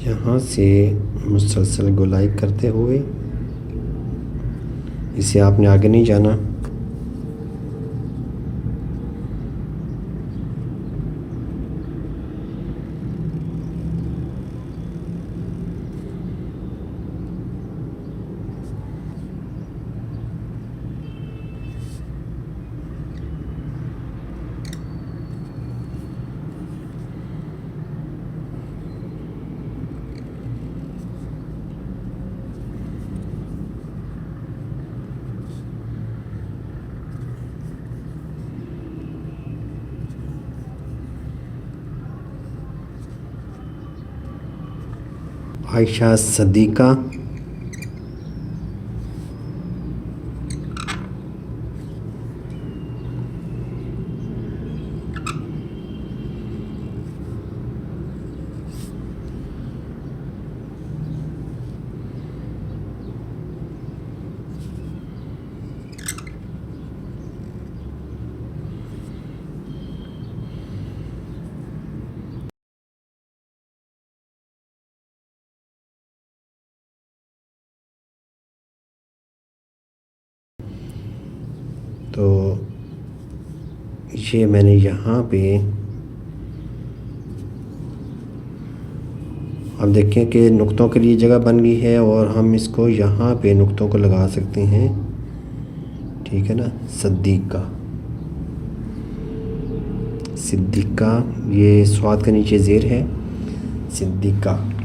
यहाँ से मुसलसल गोलाई करते हुए इसे आपने आगे नहीं जाना। आयशा सदीक़ा, तो ये मैंने यहाँ पे अब देखें कि नुक्तों के लिए जगह बन गई है और हम इसको यहाँ पे नुक्तों को लगा सकते हैं। ठीक है ना। सदीक़ा, सिद्दीक़ा, ये स्वाद के नीचे ज़ेर है, सिद्दीक़ा।